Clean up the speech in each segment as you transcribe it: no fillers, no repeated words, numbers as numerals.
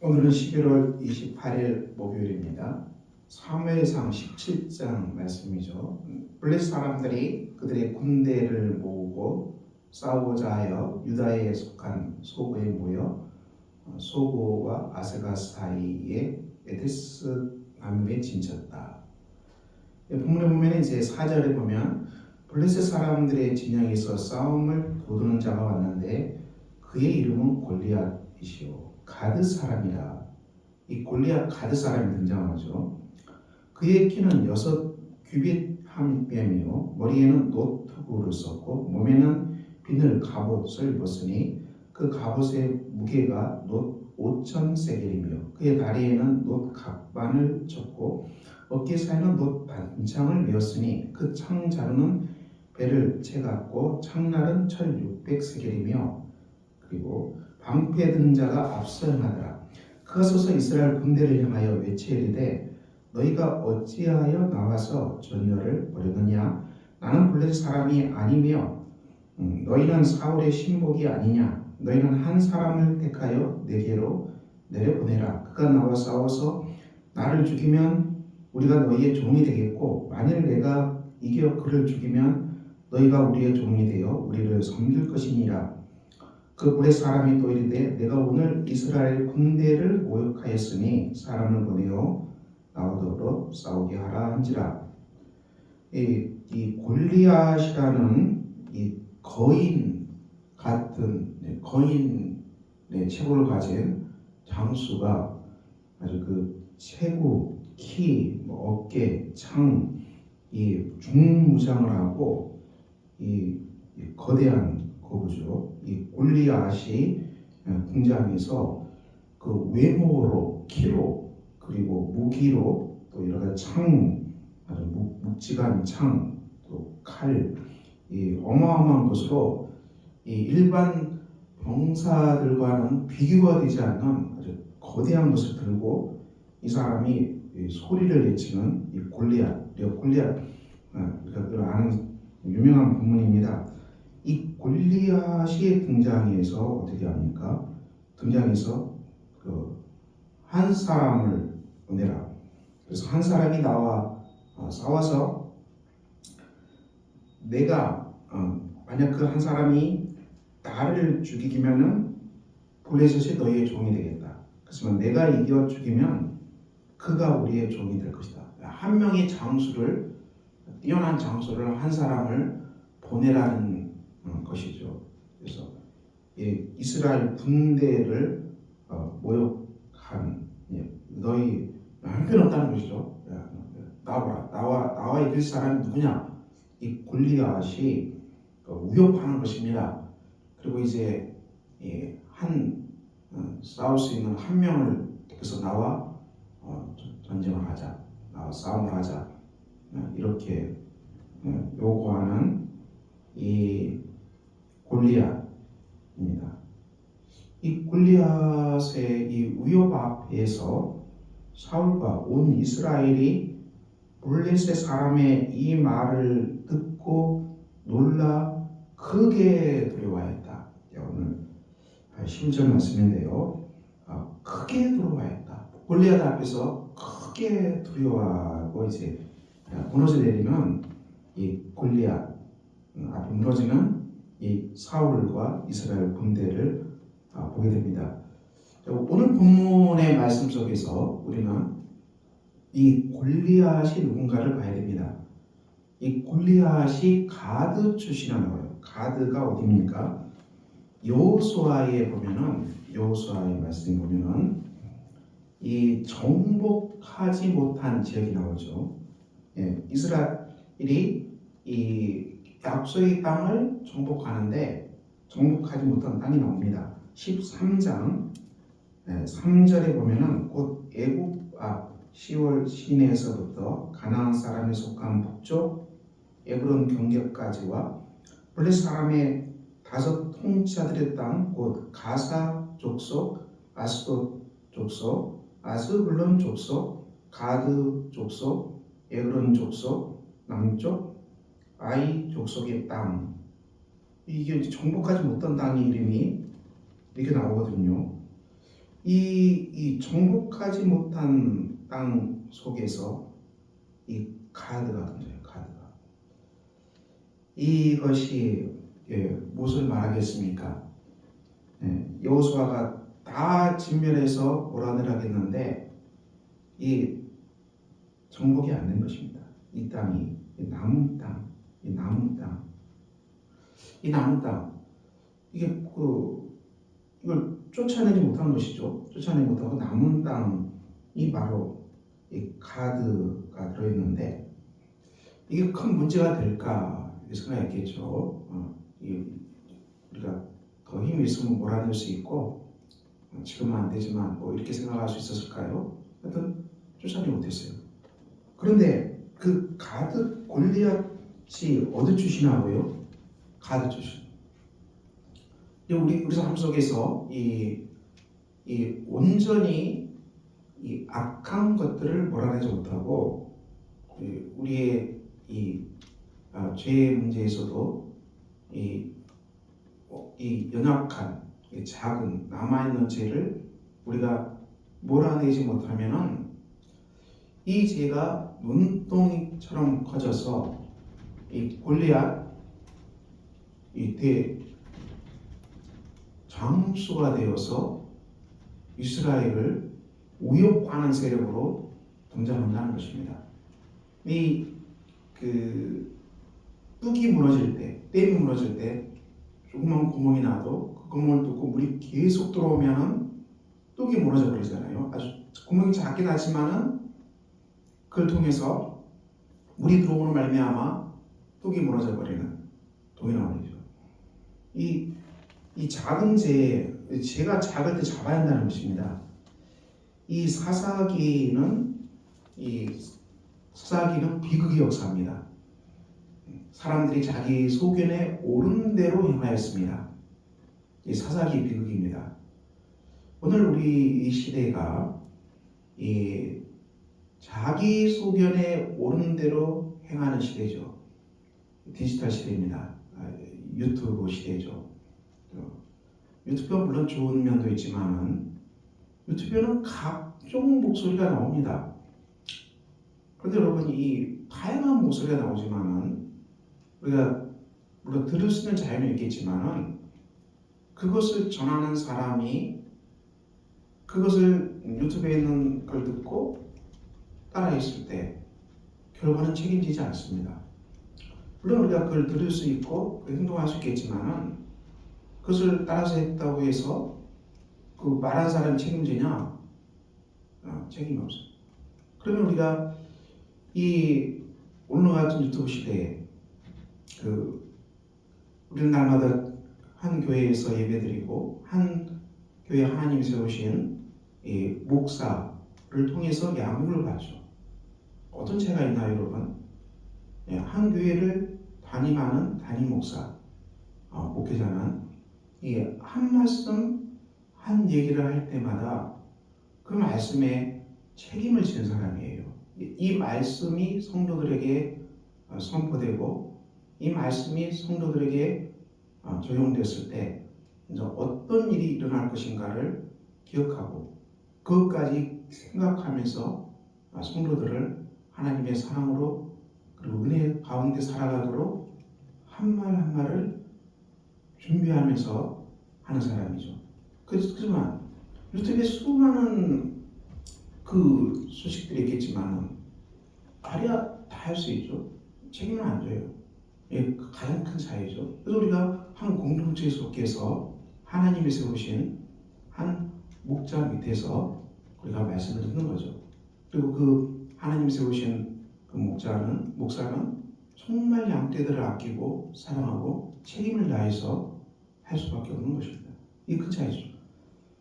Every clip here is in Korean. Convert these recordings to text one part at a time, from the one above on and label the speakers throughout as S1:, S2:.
S1: 오늘은 11월 28일 목요일입니다. 사무엘상 17장 말씀이죠. 블레 사람들이 그들의 군대를 모으고 싸우고자 하여 유다에 속한 소고에 모여 소고와 아스가 사이에 에데스 나무에 진쳤다. 본문에 보면 이제 4절에 보면 블레셋 사람들의 진영에서 싸움을 도두는 자가 왔는데 그의 이름은 골리앗이시오 가드 사람이라. 이 골리앗 가드 사람이 등장하죠. 그의 키는 6규빗 한 뼘이요 머리에는 노트구를 썼고 몸에는 비늘 갑옷을 입었으니 그 갑옷의 무게가 놋 5,000세겔이며 그의 다리에는 놋 각반을 쳤고 어깨 사이는 놋 반창을 메었으니 그 창자루는 배를 채갔고 창날은 철 600세겔이며 그리고 방패 든 자가 앞서 행하더라. 그가 서서 이스라엘 군대를 향하여 외치리되 너희가 어찌하여 나와서 전열을 벌였느냐? 나는 블레셋 사람이 아니며 너희는 사울의 신복이 아니냐? 너희는 한 사람을 택하여 내게로 내려보내라. 그가 나와 싸워서 나를 죽이면 우리가 너희의 종이 되겠고 만일 내가 이겨 그를 죽이면 너희가 우리의 종이 되어 우리를 섬길 것이니라. 그 블레 사람이 또 이르되 내가 오늘 이스라엘 군대를 모욕하였으니 사람을 보내어 나오도록 싸우게 하라 한지라. 이 골리앗이라는 이 거인 같은 거인의 체구를 가진 장수가 아주 그 체구, 키, 어깨, 창, 이 중무장을 하고 이 거대한 거구죠. 이 골리앗이 등장해서 그 외모로, 키로, 그리고 무기로 또 여러 가지 창, 아주 묵직한 창, 또 칼, 이 어마어마한 것으로 이 일반 병사들과는 비교가 되지 않는 아주 거대한 것을 들고 이 사람이 이 소리를 내치는 이 골리앗, 우리가 아는 유명한 본문입니다. 이 골리앗이 등장해서 어떻게 합니까? 등장해서 한 사람을 보내라. 그래서 한 사람이 나와 싸워서 내가 만약 그 한 사람이 나를 죽이기면은 블레셋이 너희의 종이 되겠다. 그렇지만 내가 이겨 죽이면 그가 우리의 종이 될 것이다. 한 명의 장수를 뛰어난 장수를 한 사람을 보내라는 것이죠. 그래서 이스라엘 군대를 모욕한 너희 형편없다는 것이죠. 나와라. 나와 이길 사람이 누구냐? 이 골리앗이 위협하는 것입니다. 그리고 이제 싸울 수 있는 한 명을 그래서 나와 전쟁을 하자, 나와 싸움을 하자 이렇게 요구하는 이 골리앗입니다. 이 골리앗의 이 위협 앞에서 사울과 온 이스라엘이 블레셋 사람의 이 말을 듣고 놀라 크게 두려워했다. 오늘 10절 말씀인데요. 크게 두려워했다. 골리앗 앞에서 크게 두려워하고 이제 무너져 내리면 이 골리앗 앞에 무너지는 이 사울과 이스라엘 군대를 보게 됩니다. 오늘 본문의 말씀 속에서 우리는 이 골리앗이 누군가를 봐야 됩니다. 이 골리앗이 가드 출신이라는 거예요. 가드가 어디입니까? 여호수아에 보면은 여호수아의 말씀에 보면은 이 정복하지 못한 지역이 나오죠. 이스라엘이 이 약속의 땅을 정복하는데 정복하지 못한 땅이 나옵니다. 13장 3절에 보면은 곧 애굽 앞 시월 시내에서부터 가나안 사람에 속한 북쪽 에브론 경계까지와 블레셋 사람의 5 통치자들의 땅 곧 가사 족속, 아스돗 족속, 아스불론 족속, 가드 족속, 에브론 족속, 남쪽 아이 족속의 땅, 이게 정복하지 못한 땅의 이름이 이렇게 나오거든요. 이 정복하지 못한 땅 속에서 이 가드가 던져요. 가드가. 이것이 무엇을 말하겠습니까? 여호수아가 다 진멸해서 몰아내라겠는데 이 정복이 안 된 것입니다. 이 땅이 이 남은 땅, 이 남은 땅, 이 남은 땅 이게 이걸 쫓아내지 못한 것이죠. 쫓아내지 못하고 남은 땅이 바로 이 가드가 들어있는데 이게 큰 문제가 될까 생각했겠죠. 우리가 더 힘이 있으면 몰아낼 수 있고 지금은 안 되지만 뭐 이렇게 생각할 수 있었을까요? 하여튼 쫓아내지 못했어요. 그런데 그 가드 골리앗이 어디 출신하고요? 가드 출신. 우리 삶 속에서 이 온전히 이 악한 것들을 몰아내지 못하고 우리의 죄의 문제에서도 이 연약한 작은 남아있는 죄를 우리가 몰아내지 못하면은 이 죄가 눈덩이처럼 커져서 이 골리앗 장수가 되어서 이스라엘을 우욕하는 세력으로 등장한다는 것입니다. 뚝이 무너질 때, 댐이 무너질 때 조그만 구멍이 나도 그 구멍을 뚫고 물이 계속 들어오면은 뚝이 무너져 버리잖아요. 아주 구멍이 작게 나지만은 그걸 통해서 물이 들어오는 말미암아 뚝이 무너져 버리는 동일한 이 작은 죄가 작을 때 잡아야 한다는 것입니다. 이 사사기는 비극의 역사입니다. 사람들이 자기 소견에 옳은 대로 행하였습니다. 이 사사기 비극입니다. 오늘 우리 이 시대가 자기 소견에 옳은 대로 행하는 시대죠. 디지털 시대입니다. 유튜브 시대죠. 유튜브가 물론 좋은 면도 있지만 유튜브에는 각종 목소리가 나옵니다. 그런데 여러분 이 다양한 목소리가 나오지만은 우리가 물론 들을 수 있는 자유는 있겠지만은 그것을 전하는 사람이 그것을 유튜브에 있는 걸 듣고 따라했을 때 결과는 책임지지 않습니다. 물론 우리가 그걸 들을 수 있고 행동할 수 있겠지만은 그것을 따라서 했다고 해서 그 말한 사람이 책임지냐? 책임이 없어요. 그러면 우리가 오늘 같은 유튜브 시대에 우리는 날마다 한 교회에서 예배드리고 한 교회 하나님이 세우신 목사를 통해서 양육을 받죠. 어떤 차이가 있나요, 여러분? 한 교회를 담임하는 담임 목사, 목회자는 한 말씀, 한 얘기를 할 때마다 그 말씀에 책임을 지는 사람이에요. 이 말씀이 성도들에게 선포되고 이 말씀이 성도들에게 적용됐을 때 이제 어떤 일이 일어날 것인가를 기억하고 그것까지 생각하면서 성도들을 하나님의 사랑으로 그리고 은혜 가운데 살아가도록 한 말 한 말을 준비하면서 하는 사람이죠. 그렇지만 유튜브에 수많은 그 소식들이 있겠지만 말이야 다 할 수 있죠. 책임은 안 져요. 가장 큰 차이죠. 그래서 우리가 한 공동체 속에서 하나님이 세우신 한 목자 밑에서 우리가 말씀을 듣는 거죠. 그리고 그 하나님 세우신 그 목사는 정말 양떼들을 아끼고 사랑하고 책임을 다해서 할 수밖에 없는 것입니다. 이게 큰 차이죠.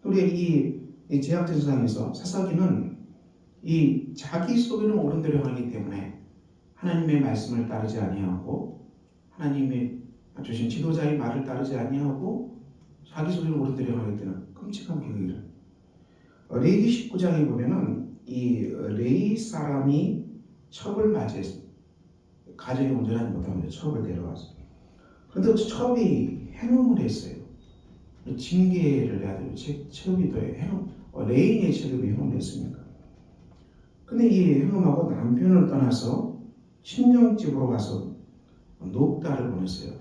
S1: 우리 이 제약된 세상에서 사사기는 이 자기 소견을 옳은 대로 하기 때문에 하나님의 말씀을 따르지 아니하고 하나님의 주신 지도자의 말을 따르지 아니하고 자기 소견을 옳은 대로 하기 때문에 끔찍한 비극이라. 레위기 19장에 보면은 이 레위 사람이 첩을 맞이했습니다. 가정이 온전하지 못하면 첩을 데려와서. 그런데 첩이 해놈을 했어요. 징계를 해야 돼요. 첩이 더 해놈. 레인의 체급이 형음됐습니까? 근데 이 형음하고 남편을 떠나서 친정집으로 가서 녹달을 보냈어요.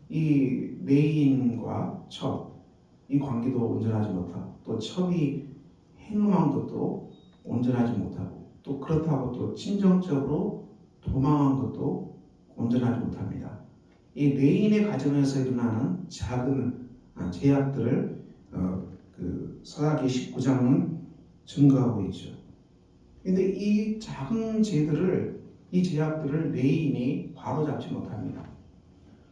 S1: 이 레인과 첩, 이 관계도 온전하지 못하고 또 첩이 행음한 것도 온전하지 못하고 또 그렇다고 또 친정적으로 도망한 것도 온전하지 못합니다. 이 레인의 가정에서 일어나는 작은 죄악들을 그 사사기 19장은 증거하고 있죠. 근데 이 작은 죄들을 이 죄악들을 레인이 바로잡지 못합니다.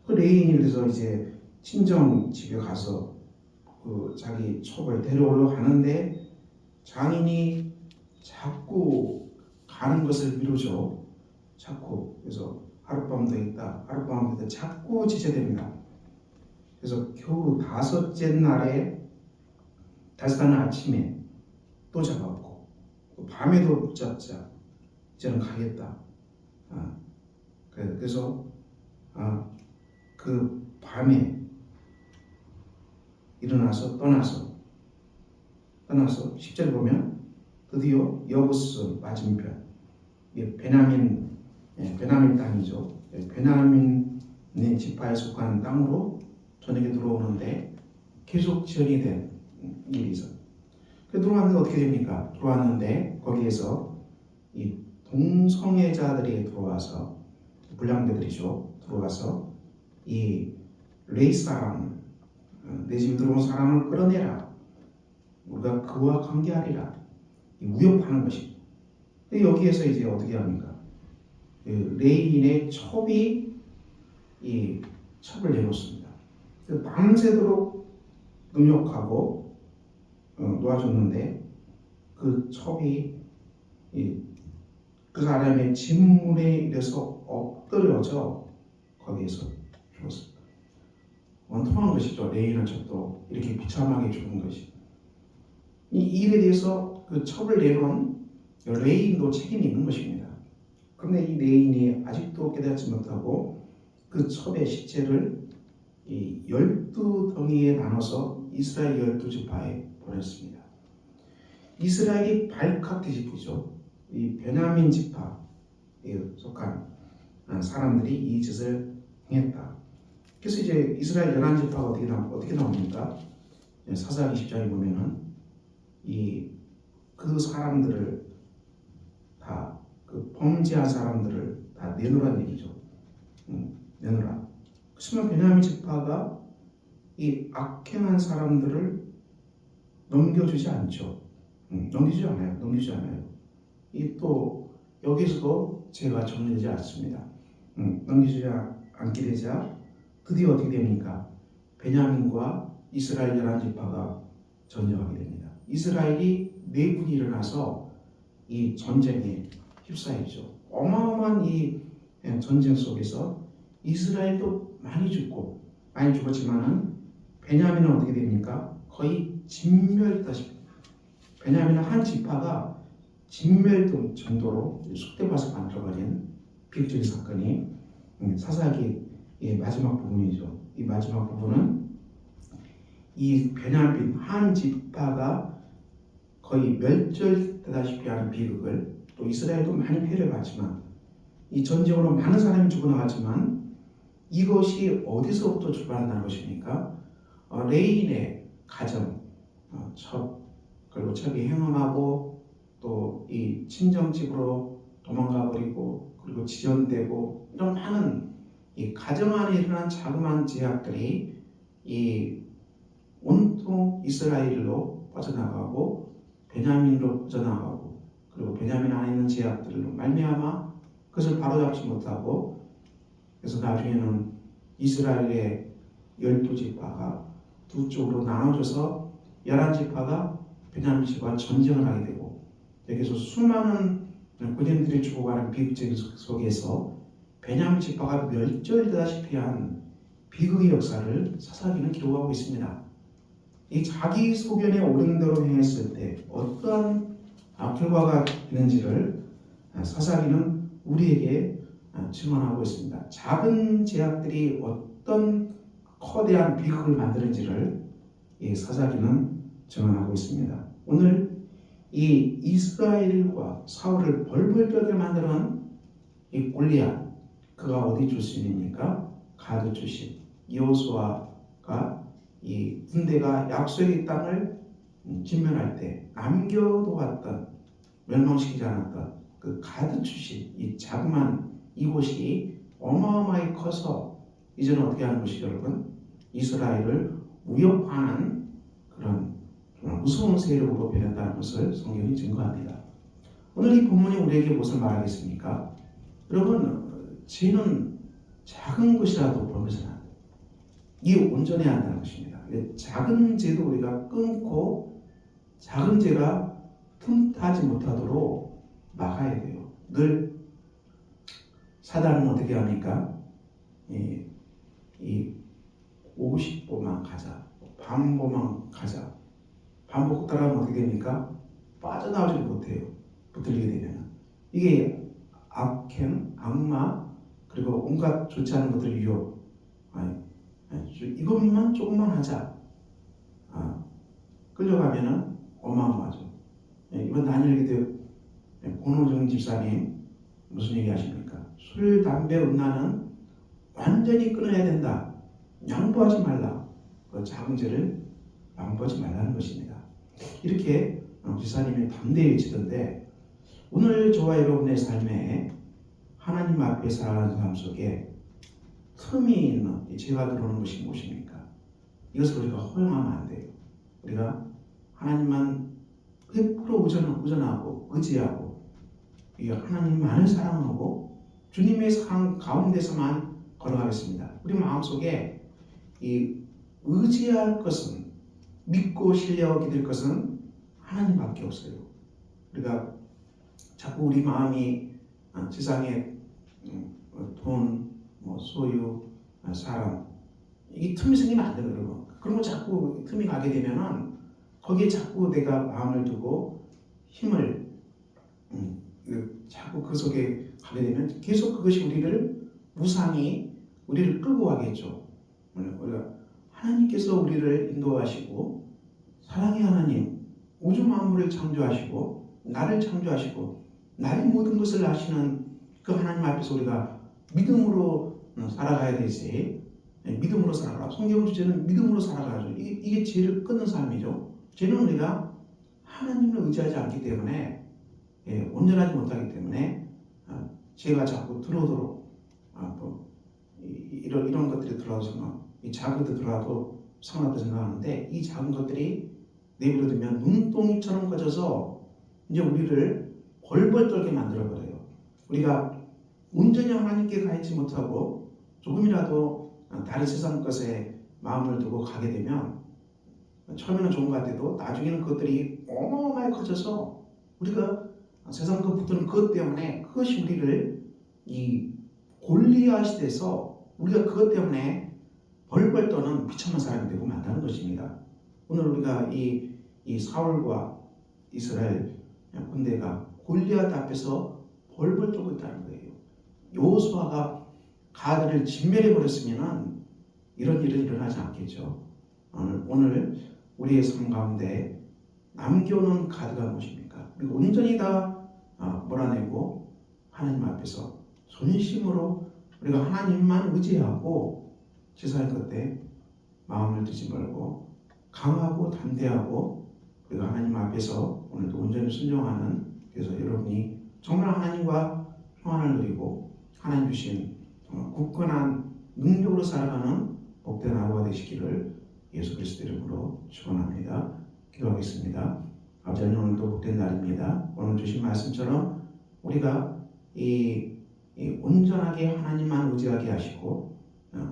S1: 그 레인이 그래서 이제 친정 집에 가서 그 자기 첩을 데려오려고 하는데 장인이 자꾸 가는 것을 미루죠. 자꾸 그래서 하룻밤 더 있다, 하룻밤 더 있다 자꾸 지체됩니다. 그래서 겨우 다섯째 날에 다섯 날 아침에 또 잡았고 밤에도 붙잡자 이제는 가겠다. 그래서 그 밤에 일어나서 떠나서 10절 보면 드디어 여부스 맞은편 베냐민 땅이죠. 베냐민의 지파에 속한 땅으로 저녁에 들어오는데 계속 지연이 된 일이 있어요. 들어왔는데 어떻게 됩니까? 들어왔는데 거기에서 이 동성애자들이 들어와서 불량배들이죠. 들어와서 이 레이 사람 내 집에 들어온 사람을 끌어내라. 우리가 그와 관계하리라. 위협하는 것입니다. 여기에서 이제 어떻게 합니까? 레인의 첩이 이 첩을 내놓습니다. 밤새도록 능욕하고 놓아줬는데 그 첩이 그 사람의 진물에 이래서 엎드려져 거기에서 죽었습니다. 원통한 것이죠. 레인의 첩도 이렇게 비참하게 죽은 것이. 이 일에 대해서 그 첩을 내놓은 레인도 책임이 있는 것입니다. 그런데 이 레인이 아직도 깨닫지 못하고 그 첩의 시체를 이 12덩이에 나눠서 이스라엘 12지파에 보냈습니다. 이스라엘이 발칵 뒤집히죠. 이 베냐민 지파에 속한 사람들이 이 짓을 행했다. 그래서 이제 이스라엘 11지파가 어떻게 나옵니까? 사사기 10장에 보면은 그 사람들을 다 그 범죄한 사람들을 다 내놓으란 얘기죠. 내놓으라. 그렇지만 베냐민 지파가 이 악행한 사람들을 넘겨주지 않죠. 넘기지 않아요. 이 또 여기서도 죄가 정리되지 않습니다. 넘기지 않게 되자 드디어 어떻게 됩니까? 베냐민과 이스라엘 11지파가 전쟁하게 됩니다. 이스라엘이 내분이 일어나서 이 전쟁에 휩싸이죠. 어마어마한 이 전쟁 속에서 이스라엘도 많이 죽었지만은 베냐민은 어떻게 됩니까? 거의 진멸다시피 베냐민은 한 지파가 진멸 정도로 쑥대밭을 만들어버린 비극적인 사건이 사사기의 마지막 부분이죠. 이 마지막 부분은 이 베냐민 한 지파가 거의 멸절되다시피 하는 비극을 또 이스라엘도 많이 피해를 봤지만 이 전쟁으로 많은 사람이 죽어나갔지만 이것이 어디서부터 출발한다는 것입니까? 레인의 가정, 첩, 그리고 첩이 행음하고 또 이 친정집으로 도망가 버리고 그리고 지연되고 이런 많은 이 가정 안에 일어난 자그마한 죄악들이 이 온통 이스라엘로 빠져나가고 베냐민으로 빠져나가고 그리고 베냐민 안에 있는 죄악들로 말미암아 그것을 바로잡지 못하고 그래서 나중에는 이스라엘의 12지파가 두 쪽으로 나눠져서 11지파가 베냐민 지파와 전쟁을 하게 되고 여기서 수많은 군인들이 죽어가는 비극적 속에서 베냐민 지파가 멸절되다시피 한 비극의 역사를 사사기는 기록하고 있습니다. 이 자기 소견에 옳은 대로 행했을 때 어떠한 결과가 있는지를 사사기는 우리에게 증언하고 있습니다. 작은 죄악들이 어떤 거대한 비극을 만드는지를 이 사사기는 증언하고 있습니다. 오늘 이 이스라엘과 사울을 벌벌 떨게 만드는 이 골리앗, 그가 어디 출신입니까? 가드 출신. 여호수아가 이 군대가 약속의 땅을 진멸할 때 남겨놓았던, 멸망시키지 않았던 그 가드 출신, 이 자그만 이곳이 어마어마하게 커서 이제는 어떻게 하는 것이죠, 여러분? 이스라엘을 위협하는 그런 정말 무서운 세력으로 변했다는 것을 성경이 증거합니다. 오늘 이 본문이 우리에게 무엇을 말하겠습니까? 여러분, 죄는 작은 것이라도 범해서는 안 돼요. 이게 온전해야 한다는 것입니다. 작은 죄도 우리가 끊고 작은 죄가 틈타지 못하도록 막아야 돼요. 늘 사단은 어떻게 합니까? 이 50보만 가자, 반보만 가자. 반복 따라하면 어떻게 됩니까? 빠져나오지 못해요. 붙들리게 되면. 이게 악행, 악마, 그리고 온갖 좋지 않은 것들 유혹. 이것만 조금만 하자. 끌려가면은 어마어마하죠. 이번 다니엘 기도 권호정 집사님 무슨 얘기 하십니까? 술, 담배, 음란은 완전히 끊어야 된다. 양보하지 말라. 그 작은 죄를 양보하지 말라는 것입니다. 이렇게 집사님이 담대히 외치던데, 오늘 저와 여러분의 삶에 하나님 앞에 살아가는 삶 속에 틈이 있는 이 죄가 들어오는 것이 무엇입니까? 이것을 우리가 허용하면 안 돼요. 우리가 하나님만 100% 의존하고 의지하고 하나님만을 사랑하고 주님의 사랑 가운데서만 걸어가겠습니다. 우리 마음속에 이 의지할 것은, 믿고 신뢰하게 될 것은 하나님밖에 없어요. 우리가 자꾸 우리 마음이 세상에 돈, 소유, 사람, 이 틈이 생기면 안 돼요, 여러분. 그런 거 자꾸 틈이 가게 되면은 거기에 자꾸 내가 마음을 두고 힘을 자꾸 그 속에 가게 되면 계속 그것이 우리를 무상히 우리를 끌고 가겠죠. 우리가 하나님께서 우리를 인도하시고, 사랑의 하나님, 우주 만물을 창조하시고 나를 창조하시고 나의 모든 것을 아시는 그 하나님 앞에서 우리가 믿음으로 살아가야 되지. 믿음으로 살아가라. 성경 주제는 믿음으로 살아가야죠. 이게 죄를 끊는 삶이죠. 죄는 우리가 하나님을 의지하지 않기 때문에, 온전하지 못하기 때문에 죄가 자꾸 들어오도록 이런 것들이 들어와서 이 작은 것들 들어와도 상관없다고 생각하는데, 이 작은 것들이 내버려두면 눈동이처럼 꺼져서 이제 우리를 벌벌 떨게 만들어버려요. 우리가 온전히 하나님께 가있지 못하고 조금이라도 다른 세상 것에 마음을 두고 가게 되면 처음에는 좋은 것 같아도 나중에는 그것들이 어마어마하게 커져서 우리가 세상 것 붙드는 그것 때문에 그것이 우리를 이 골리앗이 돼서 우리가 그것 때문에 벌벌 떠는 비참한 사람이 되고 만다는 것입니다. 오늘 우리가 이 사울과 이스라엘 군대가 골리앗 앞에서 벌벌 떨고 있다는 거예요. 여호수아가 가드를 진멸해 버렸으면 이런 일은 일어나지 않겠죠. 오늘 우리의 삶 가운데 남겨놓은 가드가 무엇입니까? 그리고 온전히 다 몰아내고 하나님 앞에서 전심으로 우리가 하나님만 의지하고 세상의 것에 마음을 두지 말고 강하고 담대하고 우리가 하나님 앞에서 오늘도 온전히 순종하는, 그래서 여러분이 정말 하나님과 평안을 누리고 하나님 주신 정말 굳건한 능력으로 살아가는 복된 하루가 되시기를 예수 그리스도 이름으로 축원합니다. 기도하겠습니다. 아버지 하나님, 오늘도 복된 날입니다. 오늘 주신 말씀처럼 우리가 이 온전하게 하나님만 의지하게 하시고,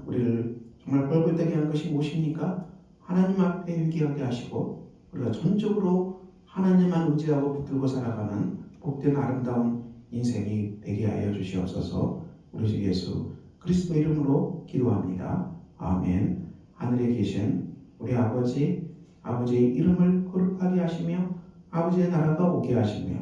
S1: 우리를 정말 벌벌되게 한 것이 무엇입니까? 하나님 앞에 회개하게 하시고 우리가 전적으로 하나님만 의지하고 붙들고 살아가는 복된 아름다운 인생이 되게 하여 주시옵소서. 우리 주 예수 그리스도 이름으로 기도합니다. 아멘. 하늘에 계신 우리 아버지의 이름을 거룩하게 하시며 아버지의 나라가 오게 하시며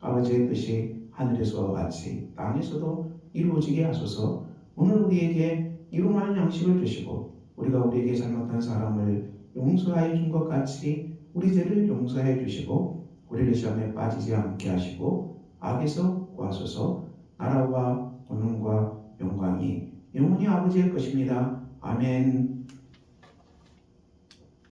S1: 아버지의 뜻이 하늘에서와 같이 땅에서도 이루어지게 하소서. 오늘 우리에게 일용할 양식을 주시고 우리가 우리에게 잘못한 사람을 용서하여 준 것 같이 우리 죄를 용서해 주시고 우리를 시험에 빠지지 않게 하시고 악에서 구하소서. 나라와 권능과 영광이 영원히 아버지의 것입니다. 아멘.